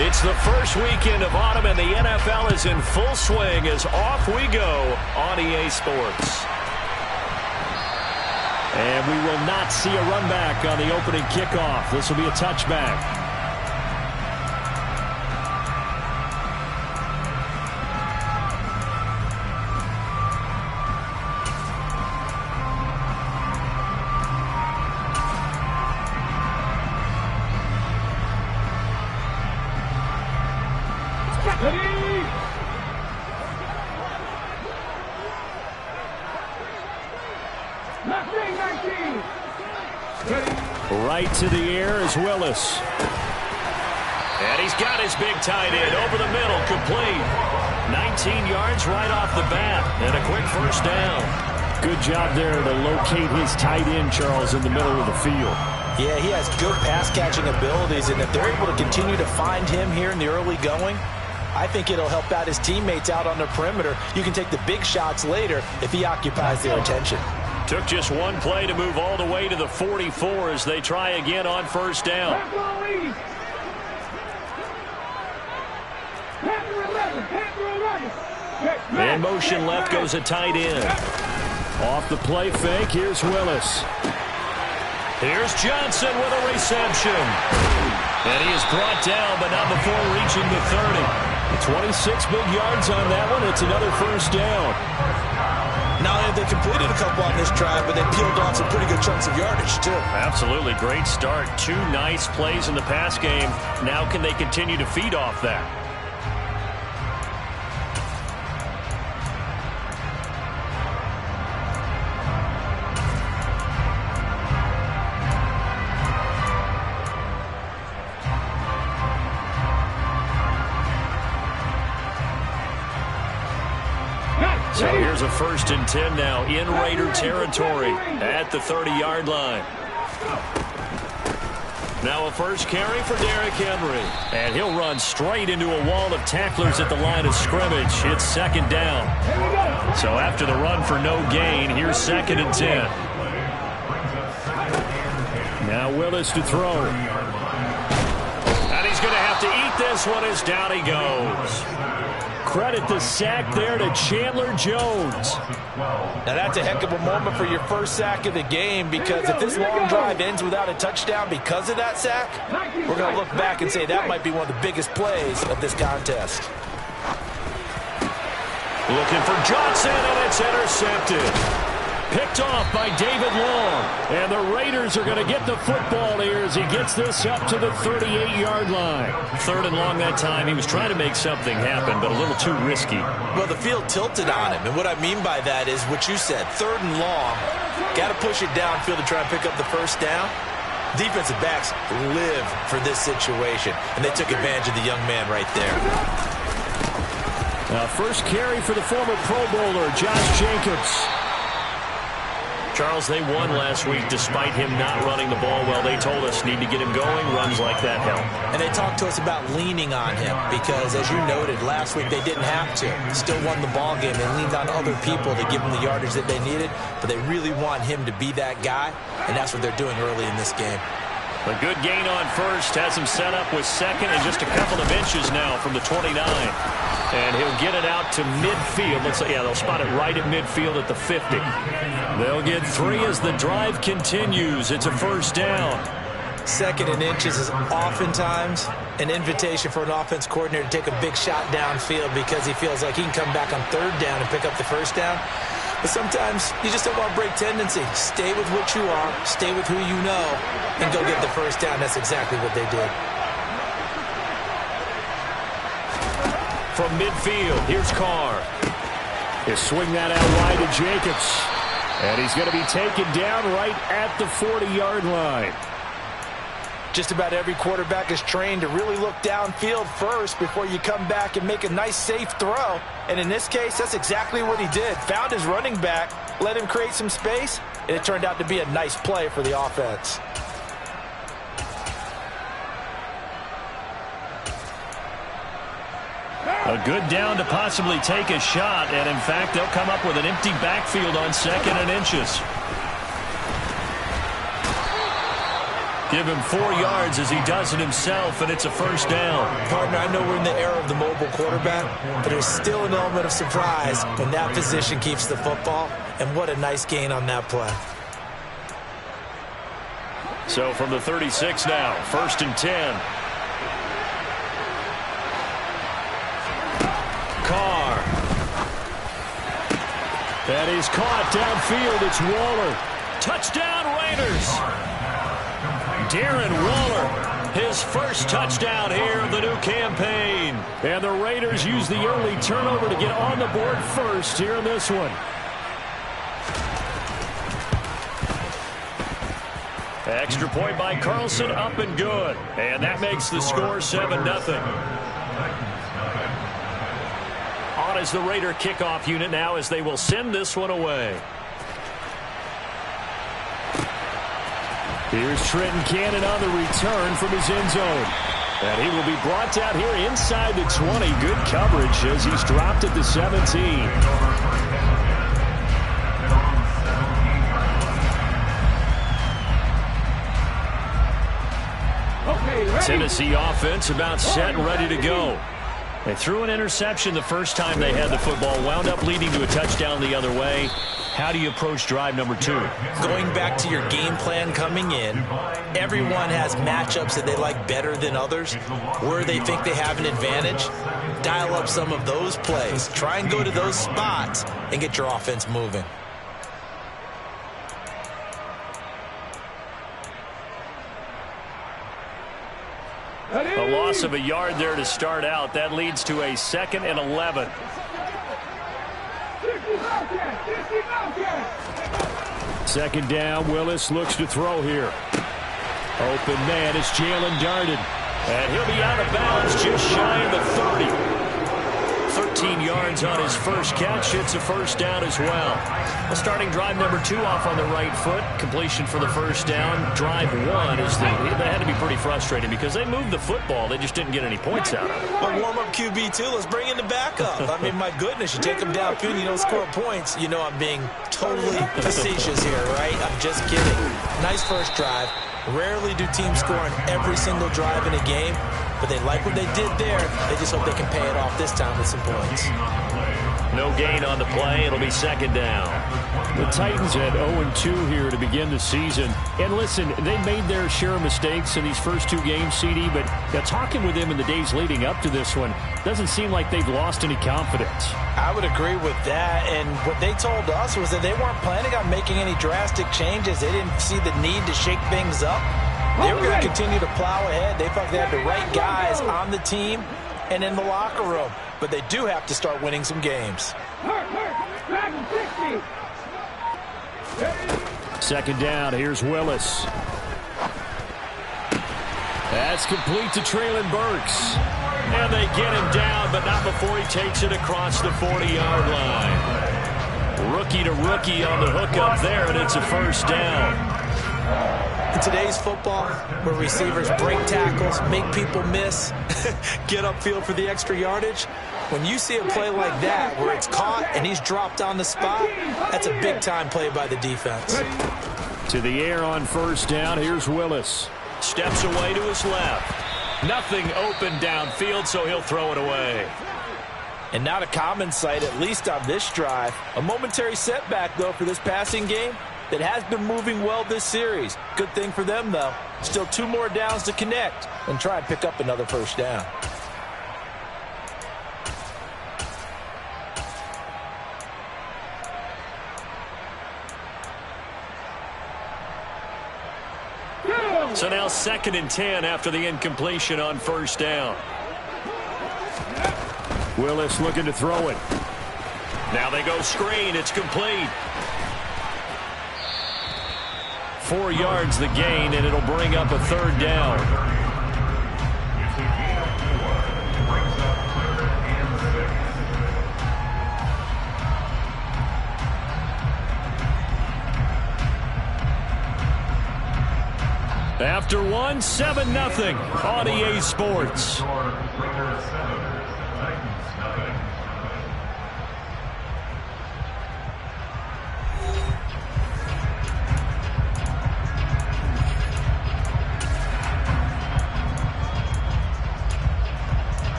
It's the first weekend of autumn, and the NFL is in full swing as off we go on EA Sports. And we will not see a run back on the opening kickoff. This will be a touchback. Right to the air is Willis. And he's got his big tight end over the middle, complete. 19 yards right off the bat, and a quick first down. Good job there to locate his tight end, Charles, in the middle of the field. Yeah, he has good pass-catching abilities, and if they're able to continue to find him here in the early going, I think it'll help out his teammates out on the perimeter. You can take the big shots later if he occupies their attention. Took just one play to move all the way to the 44 as they try again on first down. In motion left goes a tight end. Off the play fake, here's Willis. Here's Johnson with a reception. And he is brought down, but not before reaching the 30. 26 big yards on that one. It's another first down. Not only have they completed a couple on this drive, but they peeled off some pretty good chunks of yardage, too. Absolutely. Great start. Two nice plays in the pass game. Now can they continue to feed off that? So here's a 1st and 10 now in Raider territory at the 30-yard line. Now a first carry for Derrick Henry. And he'll run straight into a wall of tacklers at the line of scrimmage. It's 2nd down. So after the run for no gain, here's 2nd and 10. Now Willis to throw. And he's going to have to eat this one as down he goes. Credit the sack there to Chandler Jones. Now that's a heck of a moment for your first sack of the game, because if this long drive ends without a touchdown because of that sack, we're going to look back and say that might be one of the biggest plays of this contest. Looking for Johnson, and it's intercepted. Picked off by David Long. And the Raiders are going to get the football here as he gets this up to the 38-yard line. 3rd and long that time. He was trying to make something happen, but a little too risky. Well, the field tilted on him, and what I mean by that is what you said. 3rd and long. Got to push it downfield to try and pick up the first down. Defensive backs live for this situation, and they took advantage of the young man right there. Now, first carry for the former Pro Bowler, Josh Jacobs. Charles, they won last week despite him not running the ball well. They told us need to get him going. Runs like that help. And they talked to us about leaning on him because, as you noted, last week they didn't have to. Still won the ball game. They leaned on other people to give them the yardage that they needed, but they really want him to be that guy, and that's what they're doing early in this game. A good gain on first. Has him set up with 2nd and just a couple of inches now from the 29. And he'll get it out to midfield. They'll spot it right at midfield at the 50. They'll get 3 as the drive continues. It's a first down. 2nd and inches is oftentimes an invitation for an offense coordinator to take a big shot downfield because he feels like he can come back on 3rd down and pick up the first down. But sometimes you just don't want to break tendency. Stay with what you are, stay with who you know, and go get the first down. That's exactly what they did. From midfield, here's Carr. He'll swing that out wide to Jacobs. And he's going to be taken down right at the 40-yard line. Just about every quarterback is trained to really look downfield first before you come back and make a nice, safe throw. And in this case, that's exactly what he did. Found his running back, let him create some space, and it turned out to be a nice play for the offense. A good down to possibly take a shot, and in fact, they'll come up with an empty backfield on 2nd and inches. Give him 4 yards as he does it himself, and it's a first down. Partner, I know we're in the era of the mobile quarterback, but there's still an element of surprise when that position keeps the football, and what a nice gain on that play. So from the 36 now, 1st and 10. Carr. That is caught downfield. It's Waller. Touchdown, Raiders. Darren Waller, his first touchdown here of the new campaign. And the Raiders use the early turnover to get on the board first here in this one. Extra point by Carlson, up and good. And that makes the score 7-0. On is the Raider kickoff unit now as they will send this one away. Here's Trenton Cannon on the return from his end zone. And he will be brought down here inside the 20. Good coverage as he's dropped at the 17. Tennessee offense about set and ready to go. They threw an interception the first time they had the football, wound up leading to a touchdown the other way. How do you approach drive number 2? Going back to your game plan coming in, everyone has matchups that they like better than others, where they think they have an advantage. Dial up some of those plays. Try and go to those spots and get your offense moving. A loss of a yard there to start out. That leads to a 2nd and 11. Second down, Willis looks to throw here. Open man is Jalen Darden. And he'll be out of bounds just shy of the 30. 13 yards on his first catch. It's a first down as well. Well, starting drive number 2 off on the right foot. Completion for the first down. Drive 1 is that had to be pretty frustrating because they moved the football. They just didn't get any points out of it. Well, warm up QB too. Let's bring in the backup. I mean, my goodness, you take them downfield, you don't score points. You know I'm being totally facetious here, right? I'm just kidding. Nice first drive. Rarely do teams score on every single drive in a game, but they like what they did there. They just hope they can pay it off this time with some points. No gain on the play. It'll be second down. The Titans had 0-2 here to begin the season. And listen, they made their share of mistakes in these first 2 games, CD, but talking with them in the days leading up to this one, doesn't seem like they've lost any confidence. I would agree with that, and what they told us was that they weren't planning on making any drastic changes. They didn't see the need to shake things up. They were going to continue to plow ahead. They felt they had the right guys on the team and in the locker room. But they do have to start winning some games. Second down, here's Willis. That's complete to Traylon Burks. And they get him down, but not before he takes it across the 40-yard line. Rookie to rookie on the hook up there, and it's a first down. In today's football, where receivers break tackles, make people miss, get upfield for the extra yardage, when you see a play like that where it's caught and he's dropped on the spot, that's a big-time play by the defense. To the air on first down, here's Willis. Steps away to his left. Nothing open downfield, so he'll throw it away. And not a common sight, at least on this drive. A momentary setback, though, for this passing game that has been moving well this series. Good thing for them, though. Still 2 more downs to connect and try and pick up another first down. So now 2nd and 10 after the incompletion on first down. Willis looking to throw it. Now they go screen. It's complete. 4 yards the gain, and it'll bring up a third down. After 1, 7-0 on EA Sports.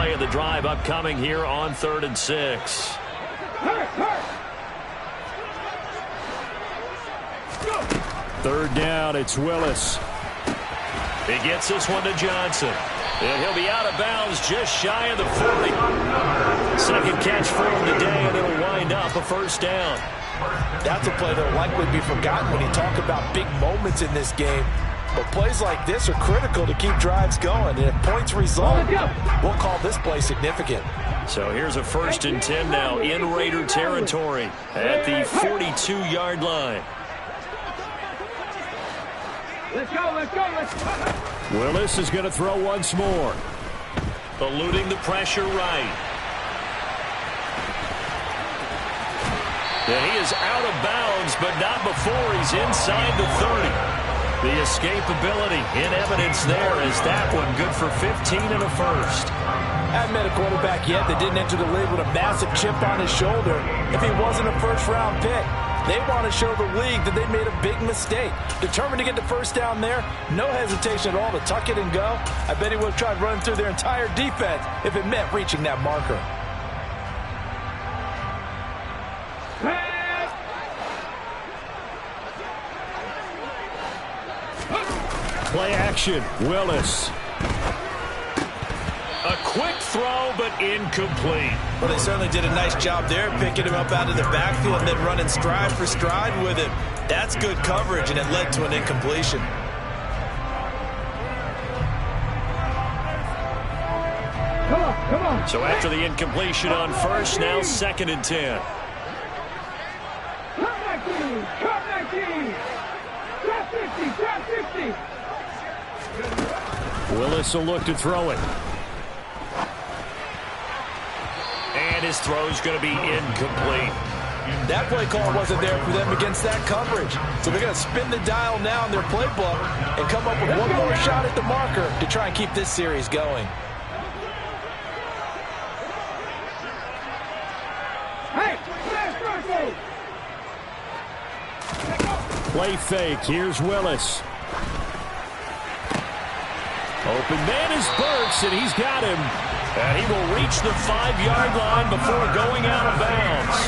play of the drive upcoming here on 3rd and 6. Third down, it's Willis. He gets this one to Johnson. And he'll be out of bounds just shy of the 40. Second catch for him today, and it'll wind up a first down. That's a play that will likely be forgotten when you talk about big moments in this game. But plays like this are critical to keep drives going. And if points result, we'll call this play significant. So here's a 1st and 10 now in Raider territory at the 42-yard line. Let's go. Willis is going to throw once more. Eluding the pressure right. And he is out of bounds, but not before he's inside the 30. The escapability in evidence there as that one good for 15 and a first. Haven't met a quarterback yet that didn't enter the league with a massive chip on his shoulder if he wasn't a first-round pick. They want to show the league that they made a big mistake. Determined to get the first down there, no hesitation at all to tuck it and go. I bet he would have tried running through their entire defense if it meant reaching that marker. Play action, Willis. A quick throw, but incomplete. Well, they certainly did a nice job there, picking him up out of the backfield and then running stride for stride with him. That's good coverage, and it led to an incompletion. Come on. So after the incompletion on first, now 2nd and 10. Cut 19. Trap 50. Willis will look to throw it. And his throw's going to be incomplete. That play call wasn't there for them against that coverage. So they're going to spin the dial now in their playbook and come up with one more shot at the marker to try and keep this series going. Play fake. Here's Willis. Open man is Burks, and he's got him. And he will reach the 5-yard line before going out of bounds.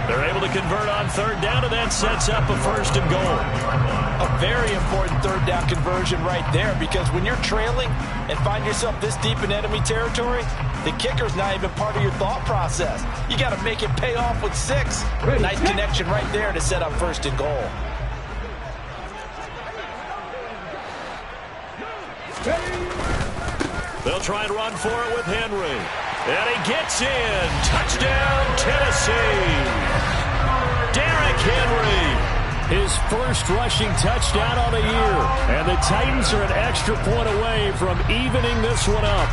They're able to convert on 3rd down, and that sets up a 1st and goal. A very important 3rd down conversion right there, because when you're trailing and find yourself this deep in enemy territory, the kicker's not even part of your thought process. You got to make it pay off with 6. Nice connection right there to set up 1st and goal. They'll try and run for it with Henry. And he gets in. Touchdown, Tennessee. Derrick Henry. His first rushing touchdown on the year. And the Titans are an extra point away from evening this one up.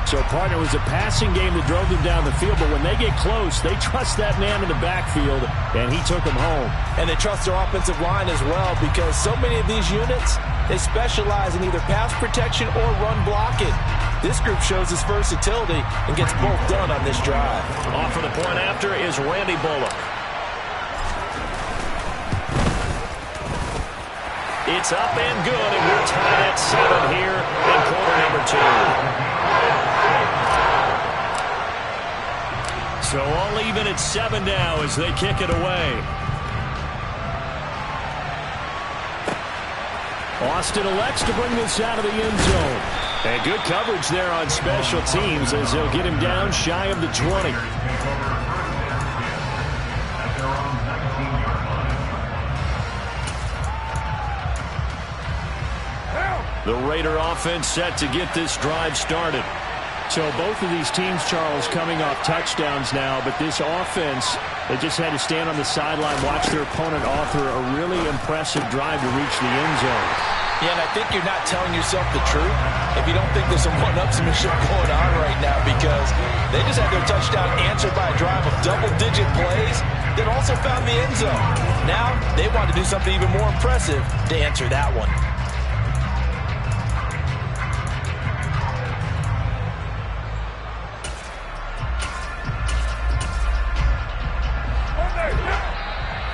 So, partner, it was a passing game that drove them down the field, but when they get close, they trust that man in the backfield, and he took them home. And they trust their offensive line as well, because so many of these units, they specialize in either pass protection or run blocking. This group shows its versatility and gets both done on this drive. Off for the point after is Randy Bullock. It's up and good, and we're tied at 7 here in quarter number 2. So all even at 7 now as they kick it away. Austin elects to bring this out of the end zone. And good coverage there on special teams as they'll get him down shy of the 20. The Raider offense set to get this drive started. So both of these teams, Charles, coming off touchdowns now, but this offense, they just had to stand on the sideline, watch their opponent author a really impressive drive to reach the end zone. Yeah, and I think you're not telling yourself the truth if you don't think there's some one-upsmanship going on right now, because they just had their touchdown answered by a drive of double-digit plays that also found the end zone. Now they want to do something even more impressive to answer that one.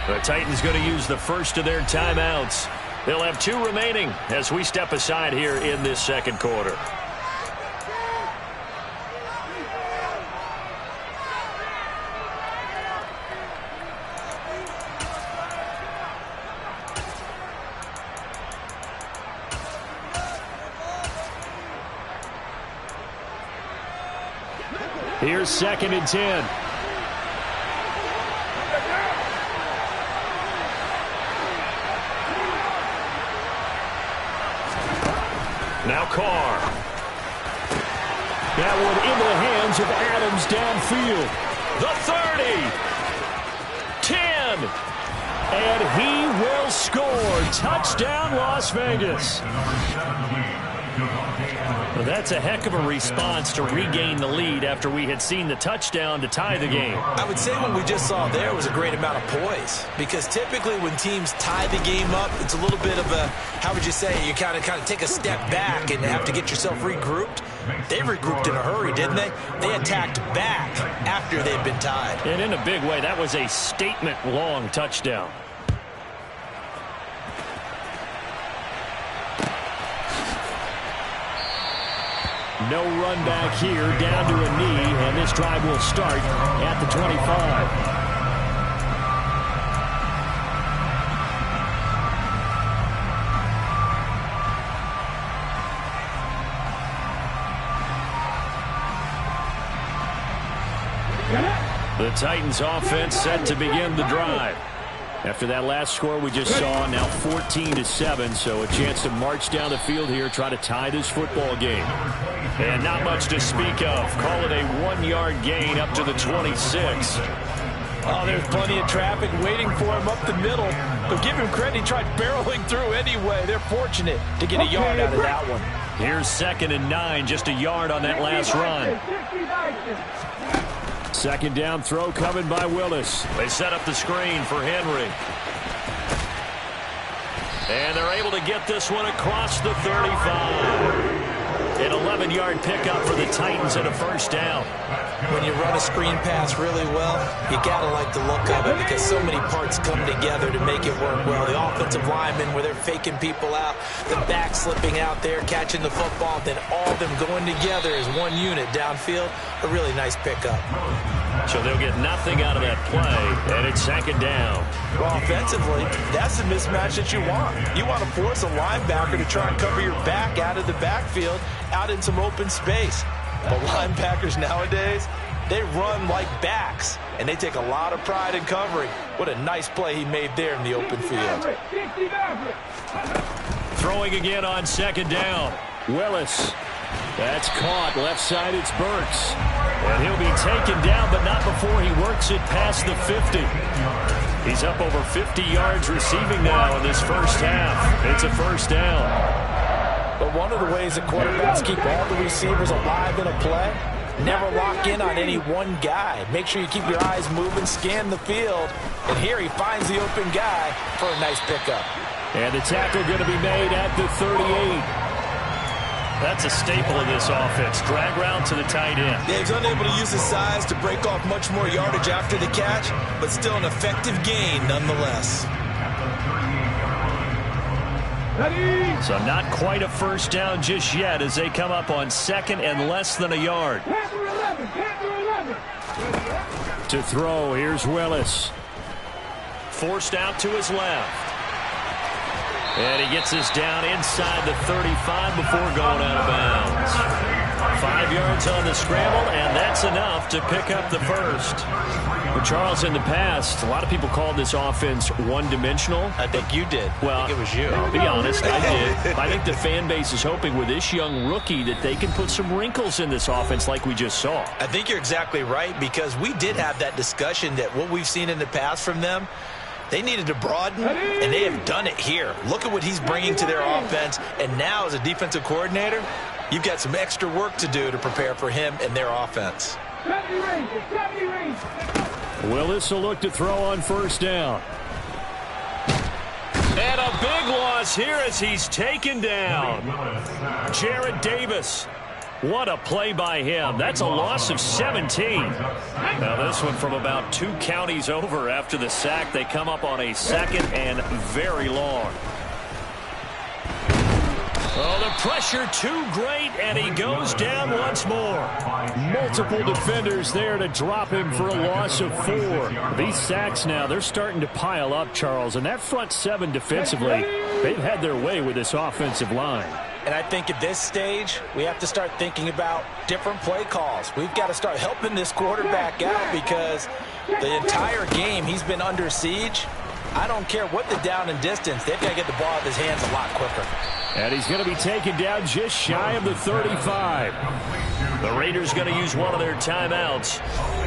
The Titans going to use the first of their timeouts. They'll have 2 remaining as we step aside here in this second quarter. Here's 2nd and 10. Now Carr. That one into the hands of Adams downfield. The 30. 10. And he will score. Touchdown, Las Vegas. Well, that's a heck of a response to regain the lead after we had seen the touchdown to tie the game. I would say what we just saw there was a great amount of poise, because typically when teams tie the game up, it's a little bit of a, how would you say, you kind of take a step back and have to get yourself regrouped. They regrouped in a hurry, didn't they? They attacked back after they'd been tied. And in a big way, that was a statement-long touchdown. No run back here, down to a knee, and this drive will start at the 25. The Titans offense set to begin the drive. After that last score we just saw, now 14-7, so a chance to march down the field here, try to tie this football game. And not much to speak of. Call it a 1-yard gain up to the 26. Oh, there's plenty of traffic waiting for him up the middle. But give him credit, he tried barreling through anyway. They're fortunate to get a yard out of that one. Here's 2nd and 9, just a yard on that last run. 2nd down throw coming by Willis. They set up the screen for Henry. And they're able to get this one across the 35. An 11-yard pickup for the Titans and a 1st down. When you run a screen pass really well, you got to like the look of it, because so many parts come together to make it work well. The offensive linemen, where they're faking people out, the back slipping out there, catching the football, then all of them going together as one unit downfield. A really nice pickup. So they'll get nothing out of that play, and it's 2nd down. Well, offensively, that's the mismatch that you want. You want to force a linebacker to try and cover your back out of the backfield, out in some open space. But linebackers nowadays, they run like backs, and they take a lot of pride in covering. What a nice play he made there in the open field. Throwing again on 2nd down. Willis. That's caught. Left side, it's Burks. And he'll be taken down, but not before he works it past the 50. He's up over 50 yards receiving now in this first half. It's a 1st down. But one of the ways that quarterbacks keep all the receivers alive in a play, never lock in on any one guy. Make sure you keep your eyes moving, scan the field. And here he finds the open guy for a nice pickup. And the tackle going to be made at the 38. That's a staple of this offense. Drag route to the tight end. Yeah, he's unable to use his size to break off much more yardage after the catch, but still an effective gain nonetheless. So not quite a 1st down just yet as they come up on 2nd and less than a yard. To throw, here's Willis. Forced out to his left. And he gets this down inside the 35 before going out of bounds. 5 yards on the scramble, and that's enough to pick up the 1st. But Charles, in the past, a lot of people called this offense one-dimensional. I think you did. Well, I think it was you. I'll be honest, I did. I think the fan base is hoping with this young rookie that they can put some wrinkles in this offense like we just saw. I think you're exactly right, because we did have that discussion that what we've seen in the past from them, they needed to broaden, and they have done it here. Look at what he's bringing to their offense, and now as a defensive coordinator, you've got some extra work to do to prepare for him and their offense. Willis will look to throw on 1st down. And a big loss here as he's taken down. Jared Davis. What a play by him. That's a loss of 17. Now this one from about 2 counties over after the sack. They come up on a 2nd and very long. Oh, the pressure too great, and he goes down once more. Multiple defenders there to drop him for a loss of 4. These sacks now, they're starting to pile up, Charles, and that front 7 defensively, they've had their way with this offensive line. And I think at this stage, we have to start thinking about different play calls. We've got to start helping this quarterback out because the entire game he's been under siege. I don't care what the down and distance. They've got to get the ball out of his hands a lot quicker. And he's going to be taken down just shy of the 35. The Raiders going to use one of their timeouts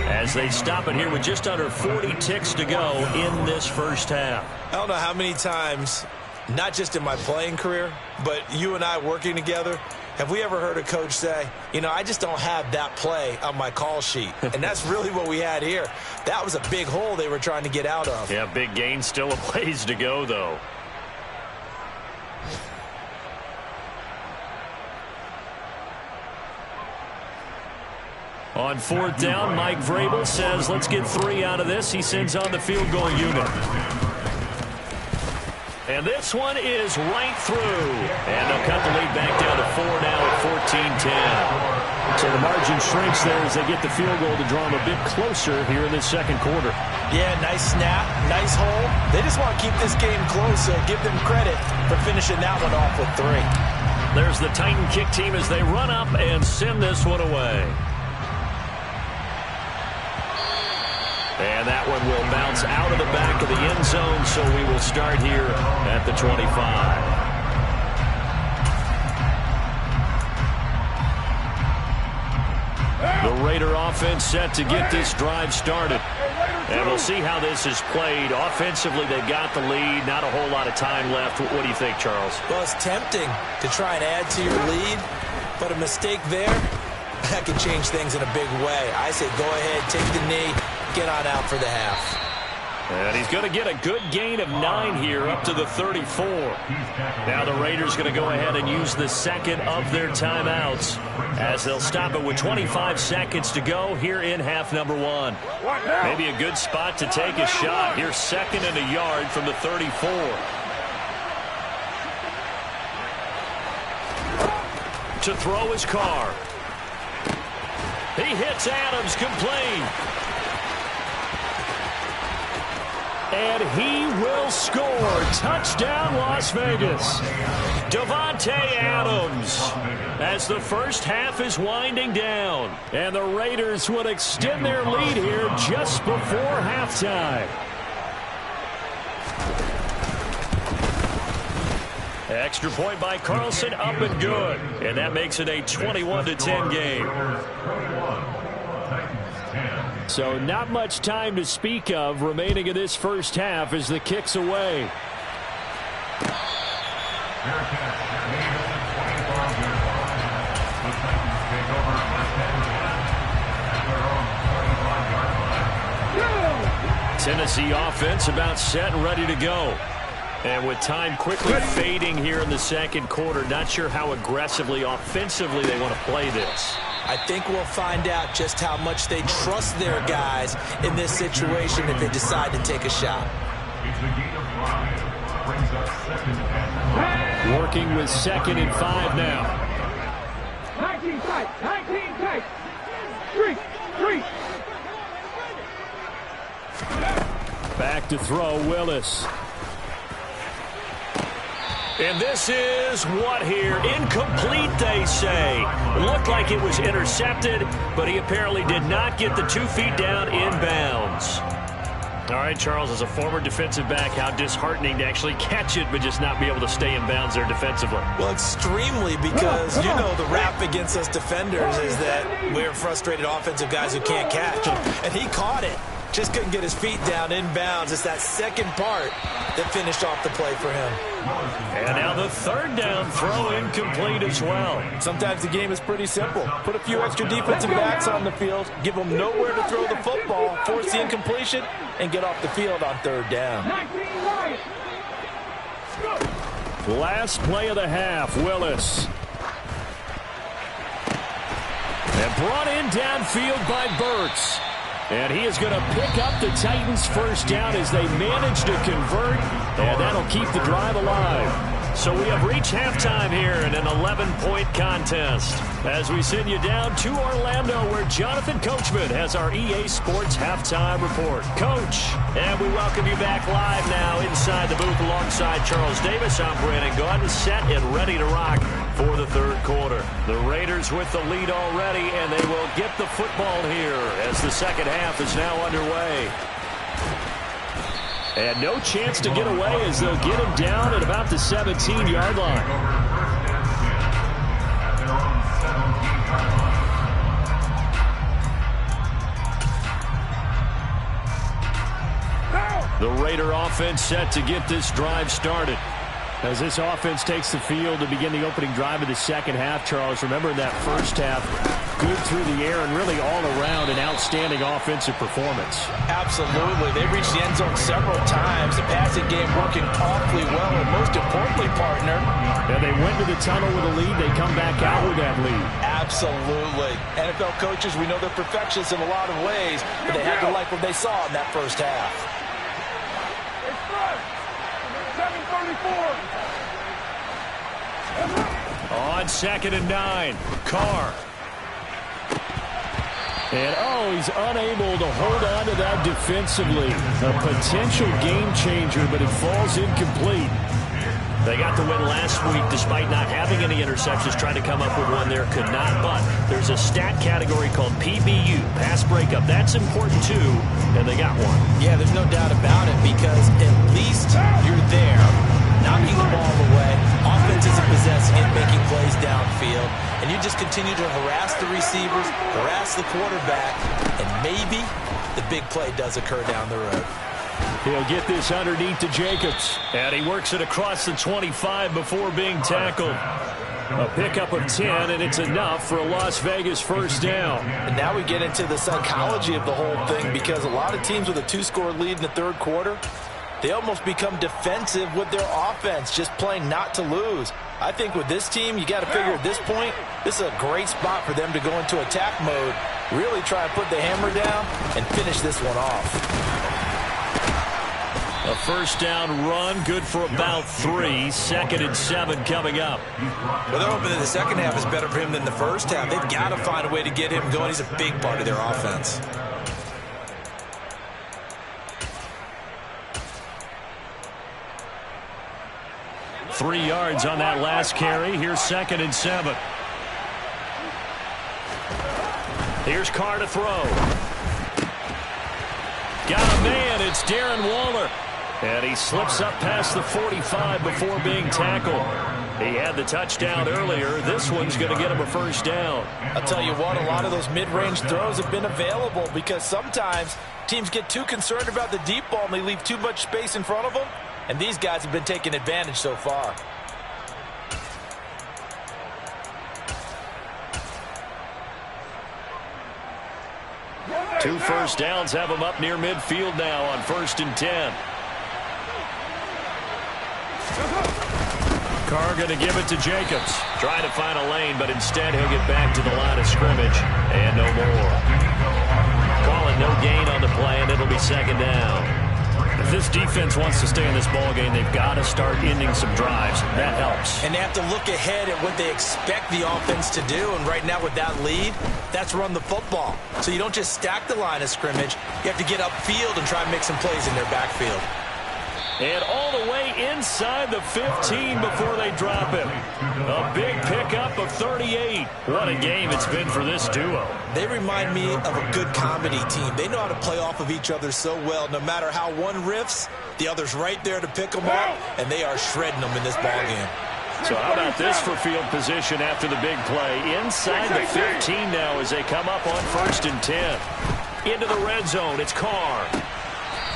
as they stop it here with just under 40 ticks to go in this first half. I don't know how many times, not just in my playing career, but you and I working together, have we ever heard a coach say, you know, I just don't have that play on my call sheet. And that's really what we had here. That was a big hole they were trying to get out of. Yeah, big gain, still a ways to go, though. On fourth down, Mike Vrabel says, let's get 3 out of this. He sends on the field goal unit. And this one is right through. And they'll cut the lead back down to 4 now at 14-10. So the margin shrinks there as they get the field goal to draw them a bit closer here in this second quarter. Yeah, nice snap, nice hole. They just want to keep this game close, so give them credit for finishing that one off with 3. There's the Titan kick team as they run up and send this one away. And that one will bounce out of the back of the end zone, so we will start here at the 25. The Raider offense set to get this drive started. And we'll see how this is played. Offensively, they've got the lead. Not a whole lot of time left. What do you think, Charles? Well, it's tempting to try and add to your lead, but a mistake there, that can change things in a big way. I say go ahead, take the knee, get on out for the half. And he's going to get a good gain of 9 here up to the 34. Now the Raiders going to go ahead and use the second of their timeouts as they'll stop it with 25 seconds to go here in half number 1. Maybe a good spot to take a shot. Here's 2nd and a yard from the 34. To throw his car. He hits Adams complete. And he will score. Touchdown, Las Vegas. Davante Adams as the first half is winding down. And the Raiders would extend their lead here just before halftime. Extra point by Carlson, up and good. And that makes it a 21-10 game. So not much time to speak of remaining in this first half as the kick's away. Tennessee offense about set and ready to go. And with time quickly fading here in the second quarter, not sure how aggressively, offensively they want to play this. I think we'll find out just how much they trust their guys in this situation if they decide to take a shot. Working with 2nd and 5 now. 19 tight, 19 tight. Street. Back to throw, Willis. And this is what here? Incomplete, they say. Looked like it was intercepted, but he apparently did not get the 2 feet down in bounds. All right, Charles, as a former defensive back, how disheartening to actually catch it but just not be able to stay in bounds there defensively. Well, extremely, because you know the rap against us defenders is that we're frustrated offensive guys who can't catch. And he caught it. Just couldn't get his feet down in bounds. It's that second part that finished off the play for him. And now the 3rd down throw incomplete as well. Sometimes the game is pretty simple. Put a few extra defensive backs on the field, give them nowhere to throw the football, force the incompletion, and get off the field on 3rd down. Last play of the half, Willis. And brought in downfield by Burks. And he is going to pick up the Titans' first down as they manage to convert, and that'll keep the drive alive. So we have reached halftime here in an 11-point contest as we send you down to Orlando where Jonathan Coachman has our EA Sports halftime report. Coach, and we welcome you back live now inside the booth alongside Charles Davis. I'm Brandon Gaudin, set and ready to rock for the third quarter. The Raiders with the lead already, and they will get the football here as the second half is now underway. And no chance to get away as they'll get him down at about the 17-yard line. The Raider offense set to get this drive started. As this offense takes the field to begin the opening drive of the second half, Charles, remember in that first half, good through the air and really all around an outstanding offensive performance. Absolutely. They reached the end zone several times. The passing game working awfully well, and most importantly, partner. Yeah, they went to the tunnel with a lead. They come back out with that lead. Absolutely. NFL coaches, we know they're perfectionists in a lot of ways, but they had to like what they saw in that first half. It's front. 7:34. On 2nd and 9, Carr. And, he's unable to hold on to that defensively. A potential game changer, but it falls incomplete. They got the win last week despite not having any interceptions. Tried to come up with one there, could not. But there's a stat category called PBU, pass breakup. That's important, too, and they got one. Yeah, there's no doubt about it because at least you're there, knocking the ball away. Offense isn't possessing it, making plays downfield. And you just continue to harass the receivers, harass the quarterback, and maybe the big play does occur down the road. He'll get this underneath to Jacobs. And he works it across the 25 before being tackled. A pickup of 10, and it's enough for a Las Vegas first down. And now we get into the psychology of the whole thing because a lot of teams with a 2-score lead in the third quarter, they almost become defensive with their offense, just playing not to lose. I think with this team, you got to figure at this point, this is a great spot for them to go into attack mode, really try and put the hammer down and finish this one off. A first down run, good for about 3. 2nd and 7 coming up. Well, they're hoping that the second half is better for him than the first half. They've got to find a way to get him going. He's a big part of their offense. Three yards on that last carry. Here's 2nd and 7. Here's Carr to throw. Got a man. It's Darren Waller. And he slips up past the 45 before being tackled. He had the touchdown earlier. This one's going to get him a first down. I'll tell you what, a lot of those mid-range throws have been available because sometimes teams get too concerned about the deep ball and they leave too much space in front of them. And these guys have been taking advantage so far. Two first downs have him up near midfield now on 1st and 10. Carr going to give it to Jacobs. Trying to find a lane, but instead he'll get back to the line of scrimmage. And no more. Calling no gain on the play, and it'll be 2nd down. If this defense wants to stay in this ballgame, they've got to start ending some drives. That helps. And they have to look ahead at what they expect the offense to do. And right now with that lead, that's run the football. So you don't just stack the line of scrimmage. You have to get upfield and try and make some plays in their backfield. And all the way inside the 15 before they drop him. A big pickup of 38. What a game it's been for this duo. They remind me of a good comedy team. They know how to play off of each other so well. No matter how one riffs, the other's right there to pick them up, and they are shredding them in this ballgame. So how about this for field position after the big play? Inside the 15 now as they come up on 1st and 10. Into the red zone, it's Carr.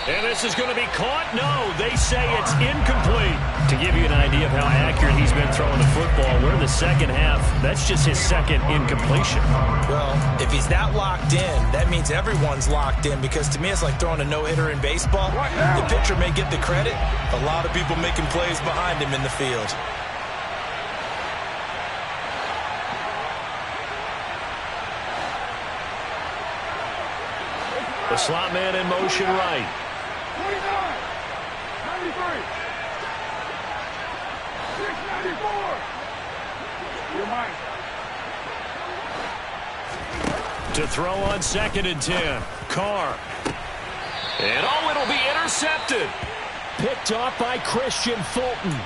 And this is going to be caught? No, they say it's incomplete. To give you an idea of how accurate he's been throwing the football, we're in the second half. That's just his second incompletion. Well, if he's that locked in, that means everyone's locked in because to me it's like throwing a no-hitter in baseball. The pitcher may get the credit. A lot of people making plays behind him in the field. The slot man in motion right. 29, 93, 694. You're mine. To throw on 2nd and 10. Carr. And it'll be intercepted. Picked off by Christian Fulton.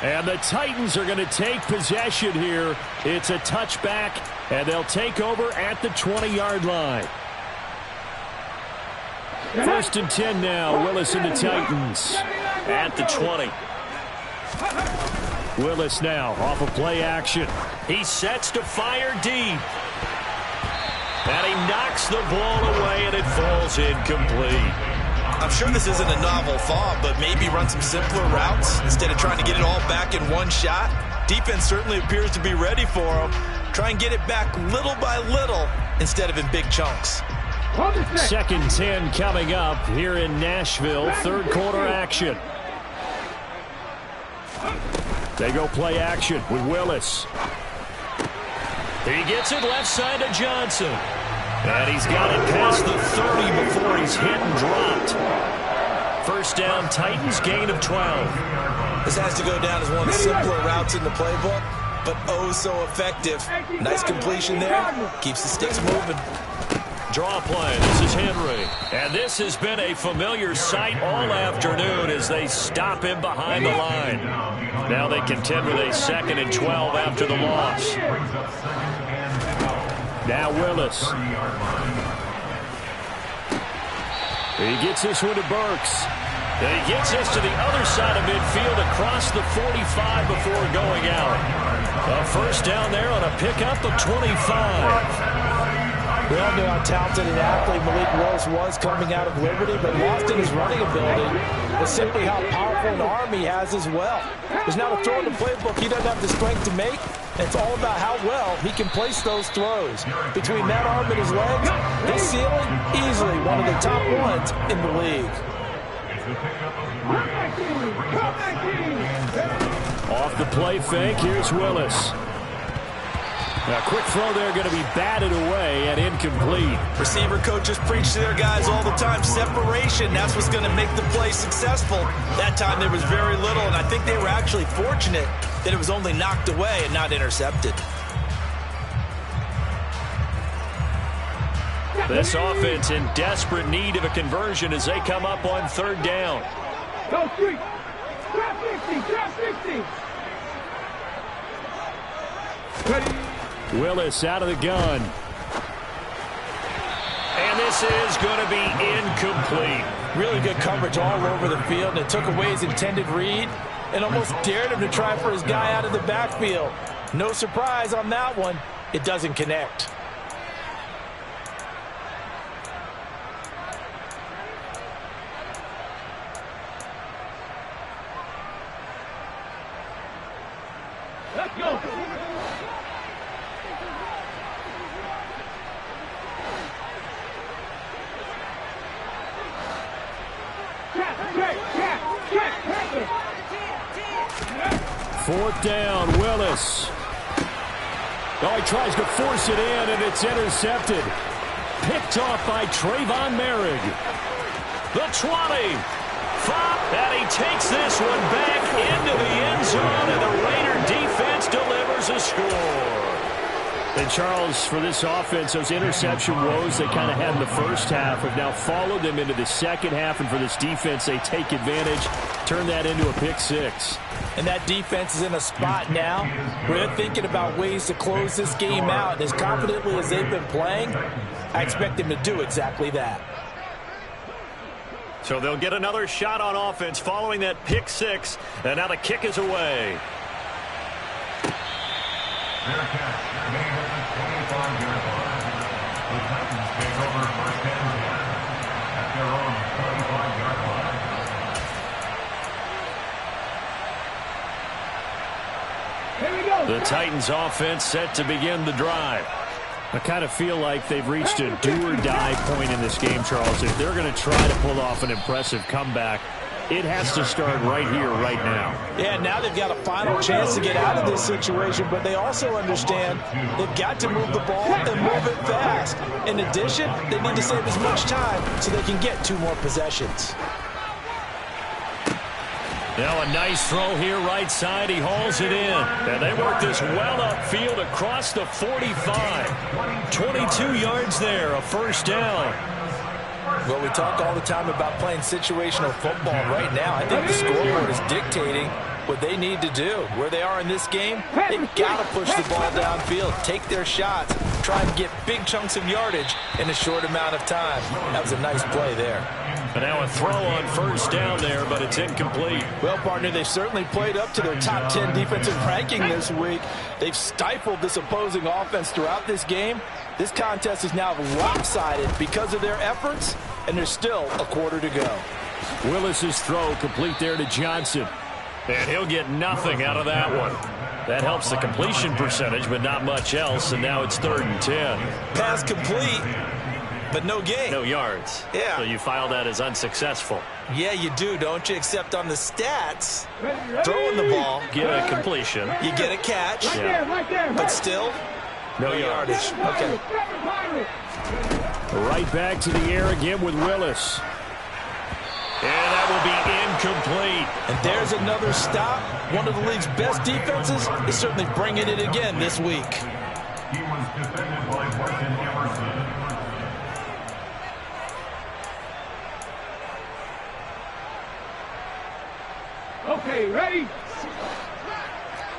And the Titans are going to take possession here. It's a touchback, and they'll take over at the 20-yard line. 1st and 10 now. Willis and the Titans at the 20. Willis now off of play action. He sets to fire deep. And he knocks the ball away, and it falls incomplete. I'm sure this isn't a novel thought, but maybe run some simpler routes instead of trying to get it all back in one shot. Defense certainly appears to be ready for him. Try and get it back little by little instead of in big chunks. 2nd 10 coming up here in Nashville. 3rd quarter action. They go play action with Willis. He gets it left side to Johnson. And he's got it past the 30 before he's hit and dropped. 1st down, Titans, gain of 12. This has to go down as one of the simpler routes in the playbook, but oh so effective. Nice completion there. Keeps the sticks moving. Draw play. This is Henry. And this has been a familiar sight all afternoon as they stop him behind the line. Now they contend with a 2nd and 12 after the loss. Now Willis. He gets this one to Burks. And he gets this to the other side of midfield across the 45 before going out. A 1st down there on a pickup of 25. We all know how talented an athlete Malik Willis was coming out of Liberty, but lost in his running ability was simply how powerful an arm he has as well. There's not a throw in the playbook he doesn't have the strength to make, and it's all about how well he can place those throws. Between that arm and his legs, his ceiling, easily one of the top ones in the league. Off the play fake, here's Willis. A quick throw there going to be batted away and incomplete. Receiver coaches preach to their guys all the time. Separation, that's what's going to make the play successful. That time there was very little, and I think they were actually fortunate that it was only knocked away and not intercepted. This offense in desperate need of a conversion as they come up on 3rd down. Go street. Drop 50. Drop 50. Ready. Willis out of the gun. And this is going to be incomplete. Really good coverage all over the field, and it took away his intended read and almost dared him to try for his guy out of the backfield. No surprise on that one. It doesn't connect. Let's go. Fourth down, Willis. Oh, he tries to force it in, and it's intercepted. Picked off by Trayvon Merrick. The 20. And he takes this one back into the end zone, and the Raider defense delivers a score. And, Charles, for this offense, those interception woes they kind of had in the first half have now followed them into the second half, and for this defense, they take advantage, turn that into a pick six. And that defense is in a spot now where they're thinking about ways to close this game out. And as confidently as they've been playing, I expect them to do exactly that. So they'll get another shot on offense following that pick six, and now the kick is away. The Titans offense set to begin the drive. I kind of feel like they've reached a do-or-die point in this game, Charles. If they're going to try to pull off an impressive comeback, it has to start right here, right now. Yeah, now they've got a final chance to get out of this situation, but they also understand they've got to move the ball and move it fast. In addition, they need to save as much time so they can get 2 more possessions. Now a nice throw here right side. He hauls it in. And they work this well upfield across the 45. 22 yards there, a first down. Well, we talk all the time about playing situational football. Right now, I think the scoreboard is dictating what they need to do. Where they are in this game, they've got to push the ball downfield, take their shots, try and get big chunks of yardage in a short amount of time. That was a nice play there. And now a throw on first down there, but it's incomplete. Well, partner, they certainly played up to their top 10 defensive ranking this week. They've stifled this opposing offense throughout this game. This contest is now lopsided because of their efforts, and there's still a quarter to go. Willis's throw complete there to Johnson. And he'll get nothing out of that one. That helps the completion percentage, but not much else, and now it's 3rd and 10. Pass complete, but no gain. No yards. Yeah. So you file that as unsuccessful. Yeah, you do, don't you? Except on the stats, throwing the ball, Get a completion. you get a catch, Right there. but still, No yardage. Okay. Right back to the air again with Willis. And that will be incomplete. And there's another stop. One of the league's best defenses is certainly bringing it again this week. He was defended by Martin Emerson. Okay, ready?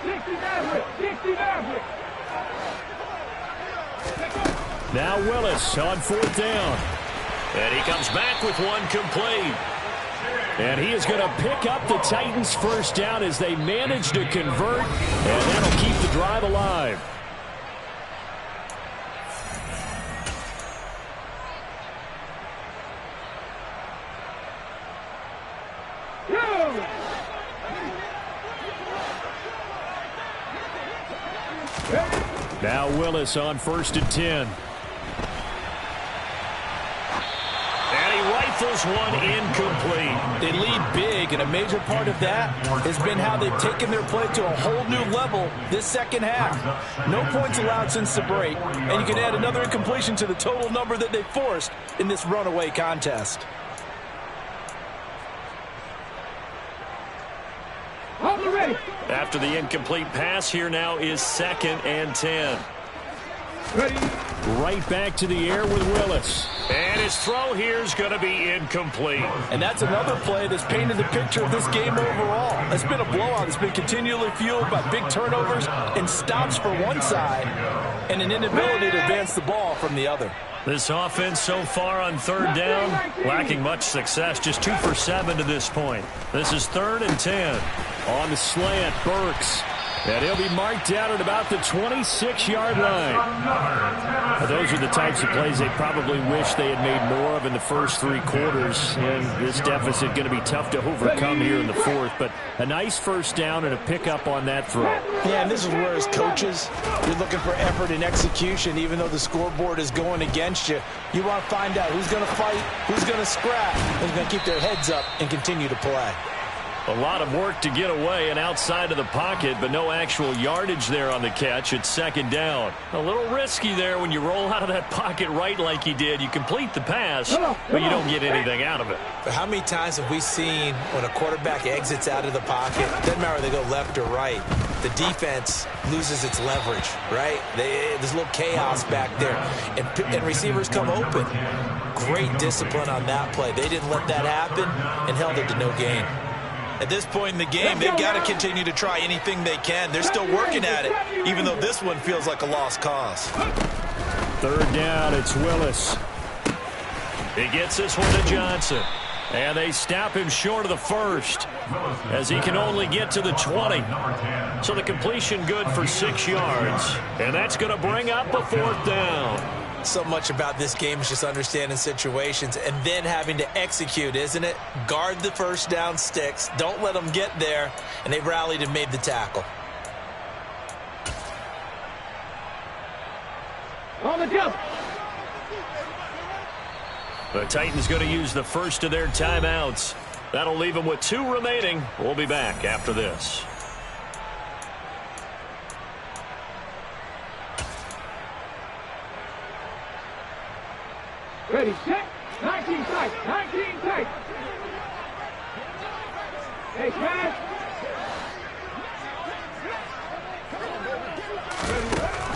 60 Maverick. 60 Maverick. Now Willis on 4th down. And he comes back with one complete. And he is going to pick up the Titans' first down as they manage to convert, and that'll keep the drive alive. Now Willis on 1st and 10. Rifles one incomplete. They lead big, and a major part of that has been how they've taken their play to a whole new level this second half. No points allowed since the break, and you can add another incompletion to the total number that they forced in this runaway contest. After the incomplete pass, here now is 2nd and 10. Ready? Right back to the air with Willis. And his throw here is going to be incomplete. And that's another play that's painted the picture of this game overall. It's been a blowout. It's been continually fueled by big turnovers and stops for one side and an inability to advance the ball from the other. This offense so far on 3rd down, lacking much success, just 2 for 7 to this point. This is 3rd and 10. On the slant, Burks. And he'll be marked down at about the 26-yard line. Those are the types of plays they probably wish they had made more of in the first 3 quarters. And this deficit going to be tough to overcome here in the 4th. But a nice first down and a pickup on that throw. Yeah, and this is where, as coaches, you're looking for effort and execution. Even though the scoreboard is going against you, you want to find out who's going to fight, who's going to scrap, who's going to keep their heads up and continue to play. A lot of work to get away and outside of the pocket, but no actual yardage there on the catch. It's 2nd down. A little risky there when you roll out of that pocket right like he did. You complete the pass, but you don't get anything out of it. But how many times have we seen when a quarterback exits out of the pocket, doesn't matter whether they go left or right, the defense loses its leverage, right? There's a little chaos back there, and receivers come open. Great discipline on that play. They didn't let that happen and held it to no gain. At this point in the game, they've got to continue to try anything they can. They're still working at it, even though this one feels like a lost cause. 3rd down, it's Willis. He gets this one to Johnson. And they stop him short of the 1st, as he can only get to the 20. So the completion good for 6 yards. And that's going to bring up a 4th down. So much about this game is just understanding situations and then having to execute, isn't it? Guard the first down sticks. Don't let them get there. And they rallied and made the tackle. On the jump. The Titans going to use the first of their timeouts. That'll leave them with 2 remaining. We'll be back after this. Ready, set. 19 tight. 19 tight. Hey, pass.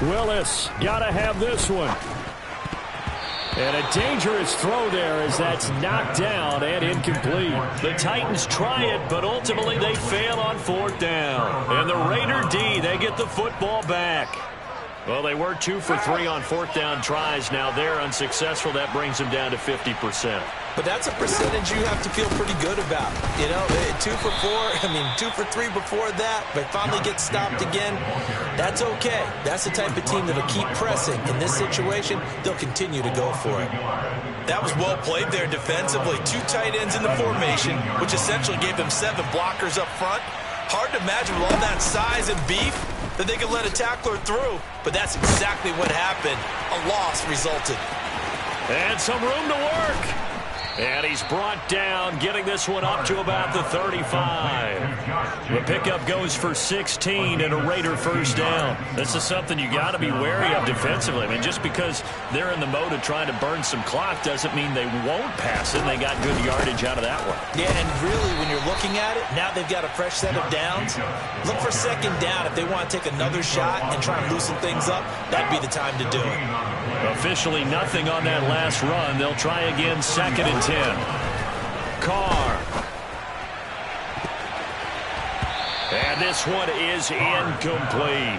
Willis got to have this one. And a dangerous throw there as that's knocked down and incomplete. The Titans try it, but ultimately they fail on 4th down. And the Raider D, they get the football back. Well, they were 2 for 3 on 4th down tries. Now they're unsuccessful. That brings them down to 50%. But that's a percentage you have to feel pretty good about. You know, 2 for 3 before that, but finally get stopped again. That's okay. That's the type of team that'll keep pressing. In this situation, they'll continue to go for it. That was well played there defensively. 2 tight ends in the formation, which essentially gave them 7 blockers up front. Hard to imagine with all that size and beef that they could let a tackler through. But that's exactly what happened. A loss resulted. And some room to work. And he's brought down, getting this one up to about the 35. The pickup goes for 16 and a Raider first down. This is something you got to be wary of defensively. I mean, just because they're in the mode of trying to burn some clock doesn't mean they won't pass it. They got good yardage out of that one. Yeah, and really, when you're looking at it, now they've got a fresh set of downs. Look for 2nd down. If they want to take another shot and try and loosen things up, that'd be the time to do it. Officially nothing on that last run. They'll try again 2nd and 10. Carr. And this one is incomplete.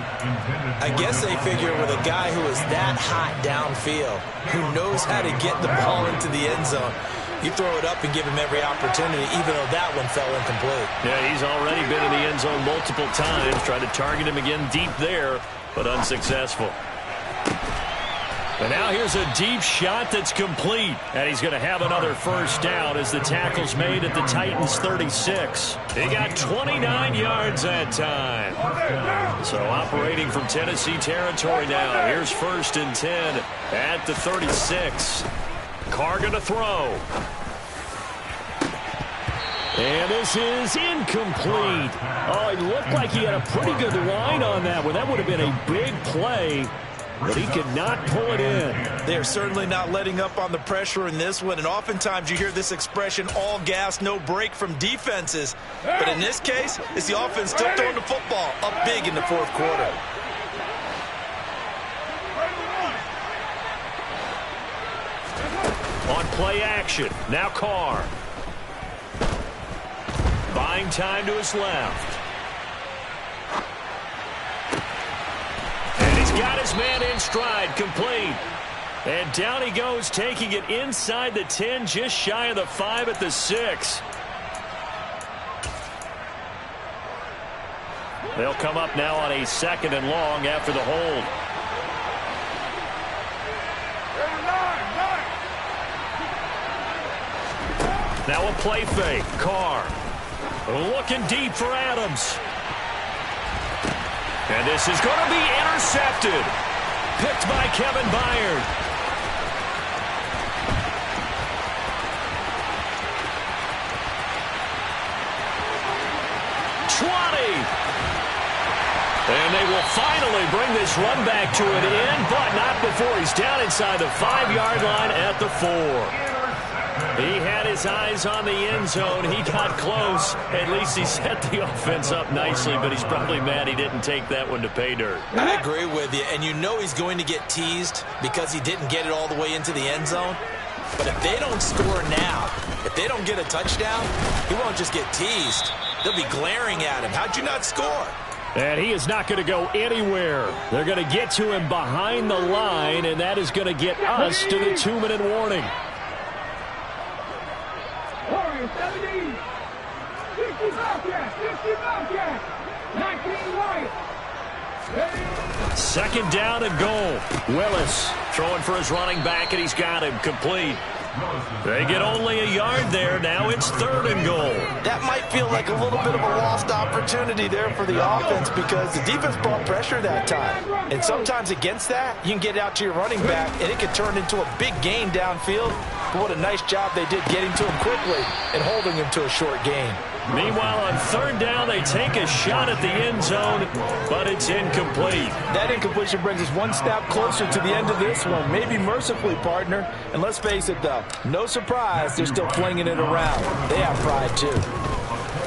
I guess they figure with a guy who is that hot downfield, who knows how to get the ball into the end zone, you throw it up and give him every opportunity, even though that one fell incomplete. Yeah, he's already been in the end zone multiple times. Tried to target him again deep there, but unsuccessful. And now here's a deep shot that's complete. And he's going to have another first down as the tackle's made at the Titans' 36. He got 29 yards that time. So operating from Tennessee territory now. Here's 1st and 10 at the 36. Carr going to throw. And this is incomplete. Oh, it looked like he had a pretty good line on that one. That would have been a big play. But he could not pull it in. They're certainly not letting up on the pressure in this one. And oftentimes you hear this expression, all gas, no break from defenses. But in this case, it's the offense still throwing the football up big in the 4th quarter. On play action, now Carr. Buying time to his left. Got his man in stride, complete. And down he goes, taking it inside the 10, just shy of the 5 at the 6. They'll come up now on a 2nd and long after the hold. Now a play fake. Carr looking deep for Adams. And this is going to be intercepted. Picked by Kevin Byard. And they will finally bring this run back to an end, but not before he's down inside the 5-yard line at the 4. He had his eyes on the end zone. He got close. At least he set the offense up nicely, but he's probably mad he didn't take that one to pay dirt. I agree with you, and you know he's going to get teased because he didn't get it all the way into the end zone. But if they don't score now, if they don't get a touchdown, he won't just get teased. They'll be glaring at him. How'd you not score? And he is not going to go anywhere. They're going to get to him behind the line, and that is going to get us to the 2-minute warning. 70, 60 Bobcats, 50 Bobcats, 19 Lions. 2nd down and goal. Willis throwing for his running back, and he's got him complete. They get only a yard there. Now it's 3rd and goal. That might feel like a little bit of a lost opportunity there for the offense because the defense brought pressure that time. And sometimes against that, you can get out to your running back, and it can turn into a big gain downfield. But what a nice job they did getting to him quickly and holding him to a short gain. Meanwhile, on 3rd down, they take a shot at the end zone, but it's incomplete. That incompletion brings us one step closer to the end of this one. Maybe mercifully, partner. And let's face it, though, no surprise, they're still flinging it around. They have pride, too.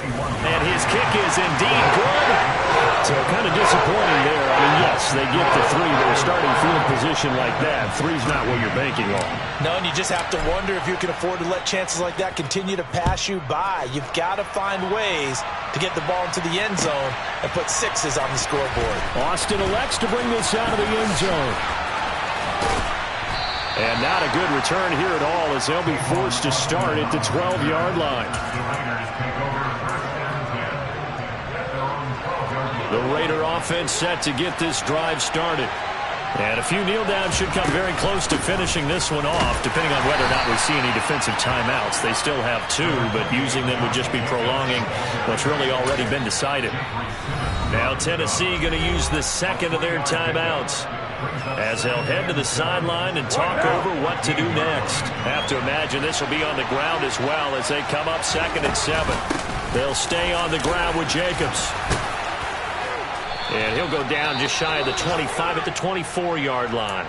And his kick is indeed good. So kind of disappointing there. I mean, yes, they get the three, but a starting field position like that, three's not what you're banking on. No, and you just have to wonder if you can afford to let chances like that continue to pass you by. You've got to find ways to get the ball into the end zone and put sixes on the scoreboard. Austin elects to bring this out of the end zone. And not a good return here at all as they'll be forced to start at the 12-yard line. The Raider offense set to get this drive started. And a few kneel downs should come very close to finishing this one off, depending on whether or not we see any defensive timeouts. They still have two, but using them would just be prolonging what's really already been decided. Now Tennessee going to use the second of their timeouts, as they'll head to the sideline and talk over what to do next. Have to imagine this will be on the ground as well as they come up 2nd and 7. They'll stay on the ground with Jacobs. And he'll go down just shy of the 25 at the 24-yard line.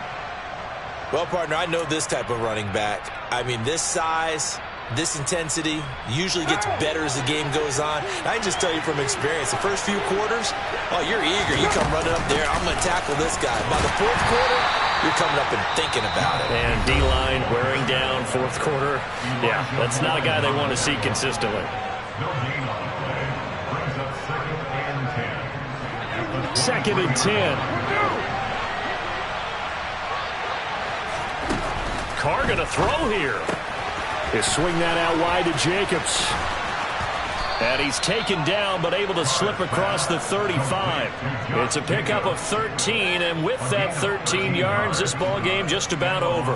Well, partner, I know this type of running back. I mean, this size, this intensity usually gets better as the game goes on. I can just tell you from experience, the first few quarters, oh, you're eager. You come running up there, I'm going to tackle this guy. By the fourth quarter, you're coming up and thinking about it. And D-line wearing down fourth quarter. Yeah, that's not a guy they want to see consistently. Second and 10. Carr going to throw here. They swing that out wide to Jacobs. And he's taken down, but able to slip across the 35. It's a pickup of 13, and with that 13 yards, this ball game just about over.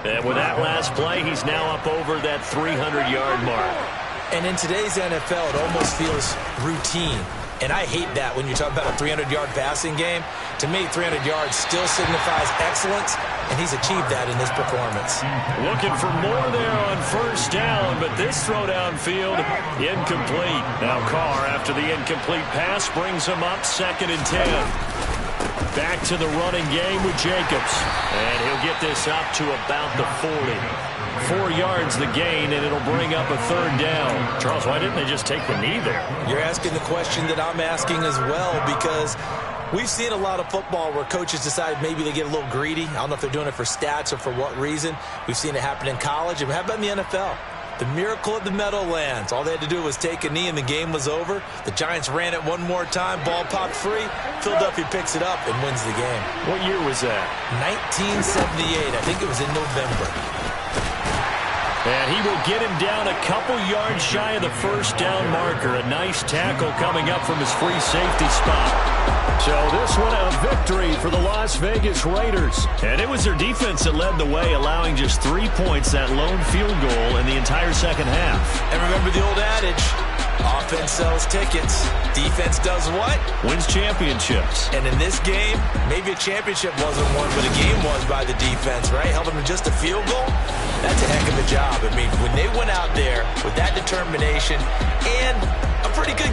And with that last play, he's now up over that 300-yard mark. And in today's NFL, it almost feels routine. And I hate that when you're talking about a 300-yard passing game. To me, 300 yards still signifies excellence, and he's achieved that in this performance. Looking for more there on first down, but this throw downfield, incomplete. Now Carr, after the incomplete pass, brings him up 2nd and 10. Back to the running game with Jacobs. And he'll get this up to about the 40. 4 yards the gain, and it'll bring up a 3rd down. Charles, why didn't they just take the knee there? You're asking the question that I'm asking as well, because we've seen a lot of football where coaches decide maybe they get a little greedy. I don't know if they're doing it for stats or for what reason. We've seen it happen in college. And how about in the NFL? The miracle of the Meadowlands. All they had to do was take a knee and the game was over. The Giants ran it one more time. Ball popped free. Philadelphia picks it up and wins the game. What year was that? 1978. I think it was in November. And he will get him down a couple yards shy of the first down marker. A nice tackle coming up from his free safety spot. So this one a victory for the Las Vegas Raiders. And it was their defense that led the way, allowing just 3 points, that lone field goal in the entire second half. And remember the old adage, offense sells tickets. Defense does what? Wins championships. And in this game, maybe a championship wasn't won, but a game was by the defense, right? Helping them just a field goal. That's a heck of a job. I mean, when they went out there with that determination and a pretty good